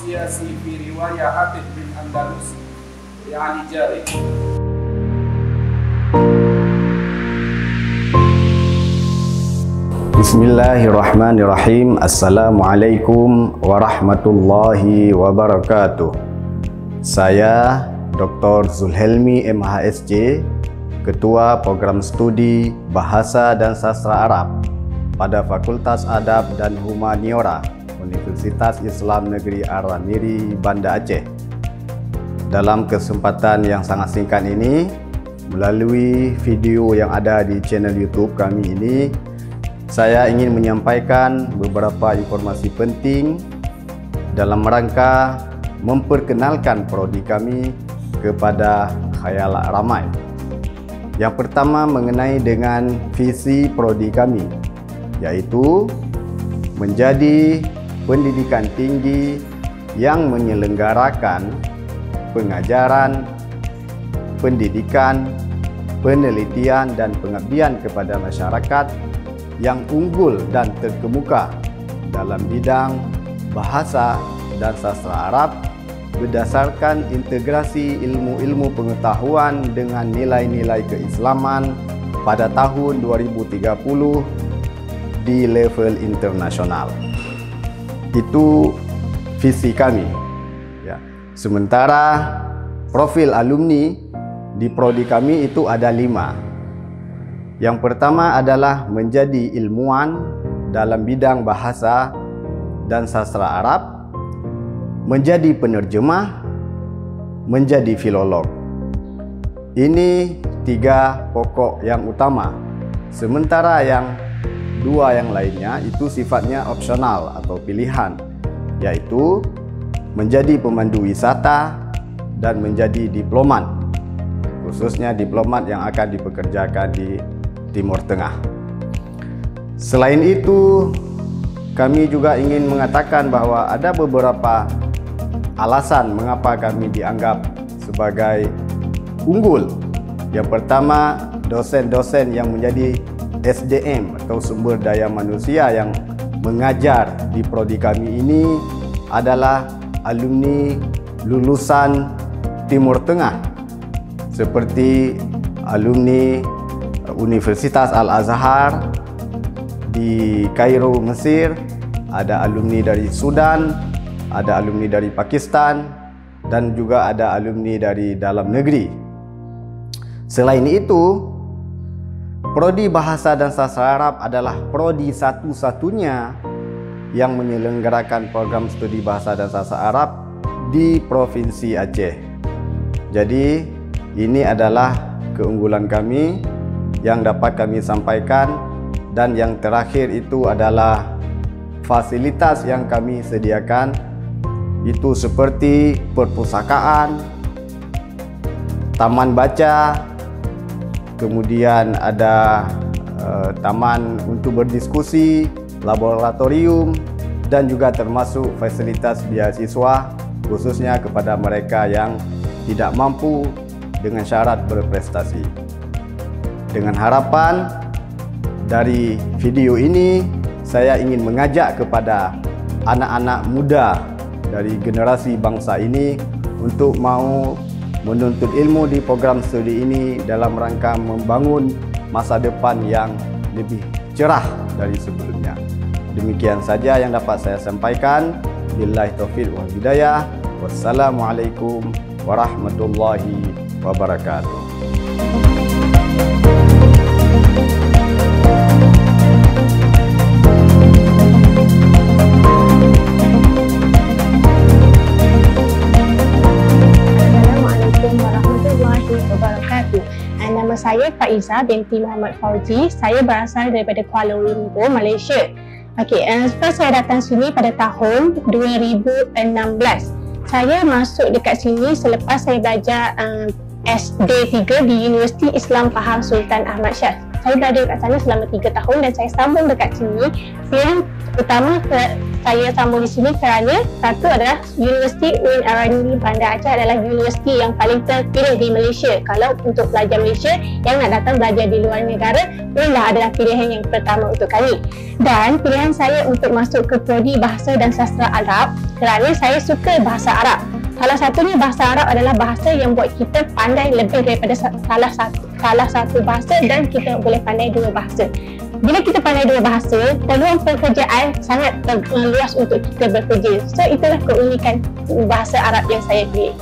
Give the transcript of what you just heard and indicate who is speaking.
Speaker 1: السياسي في رواية حاتم بن أندلسي يعني جاري.
Speaker 2: Bismillahirrahmanirrahim. Assalamualaikum warahmatullahi wabarakatuh. Saya Dr. Zulhelmi MHSJ, Ketua Program Studi Bahasa dan Sastra Arab pada Fakultas Adab dan Humaniora Universitas Islam Negeri Aramiri, Banda Aceh. Dalam kesempatan yang sangat singkat ini, melalui video yang ada di channel YouTube kami ini, saya ingin menyampaikan beberapa informasi penting dalam rangka memperkenalkan prodi kami kepada khayalak ramai. Yang pertama mengenai dengan visi prodi kami, yaitu menjadi pendidikan tinggi yang menyelenggarakan pengajaran, pendidikan, penelitian dan pengabdian kepada masyarakat yang unggul dan terkemuka dalam bidang bahasa dan sastra Arab berdasarkan integrasi ilmu-ilmu pengetahuan dengan nilai-nilai keislaman pada tahun 2030 di level internasional. Itu visi kami. Ya. Sementara profil alumni di prodi kami itu ada 5. Yang pertama adalah menjadi ilmuwan dalam bidang bahasa dan sastra Arab, menjadi penerjemah, menjadi filolog. Ini 3 pokok yang utama. Sementara yang 2 yang lainnya itu sifatnya opsional atau pilihan, yaitu menjadi pemandu wisata dan menjadi diplomat, khususnya diplomat yang akan dipekerjakan di Timur Tengah. Selain itu, kami juga ingin mengatakan bahwa ada beberapa alasan mengapa kami dianggap sebagai unggul. Yang pertama, dosen-dosen yang menjadi SDM atau sumber daya manusia yang mengajar di prodi kami ini adalah alumni lulusan Timur Tengah, seperti alumni Universitas Al-Azhar di Kairo, Mesir, ada alumni dari Sudan, ada alumni dari Pakistan, dan juga ada alumni dari dalam negeri. Selain itu, prodi Bahasa dan Sastra Arab adalah prodi satu-satunya yang menyelenggarakan program studi Bahasa dan Sastra Arab di Provinsi Aceh. Jadi, ini adalah keunggulan kami yang dapat kami sampaikan. Dan yang terakhir itu adalah fasilitas yang kami sediakan, itu seperti perpustakaan, taman baca, kemudian ada taman untuk berdiskusi, laboratorium, dan juga termasuk fasilitas beasiswa khususnya kepada mereka yang tidak mampu dengan syarat berprestasi. Dengan harapan dari video ini, saya ingin mengajak kepada anak-anak muda dari generasi bangsa ini untuk mau menuntut ilmu di program studi ini dalam rangka membangun masa depan yang lebih cerah dari sebelumnya. Demikian saja yang dapat saya sampaikan. Billahi taufiq wal hidayah. Wassalamualaikum warahmatullahi wabarakatuh.
Speaker 3: Nama saya Faiza binti Muhammad Fauzi. Saya berasal daripada Kuala Lumpur, Malaysia. First saya datang sini pada tahun 2016. Saya masuk dekat sini selepas saya belajar SD3 di Universiti Islam Pahang Sultan Ahmad Shah. Saya berada dekat sana selama 3 tahun dan saya sambung dekat sini. Yang pertama saya sambung di sini kerana satu adalah Universiti UIN Arani Bandar Aceh adalah universiti yang paling terpilih di Malaysia. Kalau untuk pelajar Malaysia yang nak datang belajar di luar negara, inilah adalah pilihan yang pertama untuk kami. Dan pilihan saya untuk masuk ke Prodi Bahasa dan Sastra Arab kerana saya suka bahasa Arab. Salah satunya bahasa Arab adalah bahasa yang buat kita pandai lebih daripada salah satu bahasa, dan kita boleh pandai dua bahasa. Bila kita pandai dua bahasa, peluang pekerjaan sangat luas untuk kita bekerja. So itulah keunikan bahasa Arab yang saya pilih.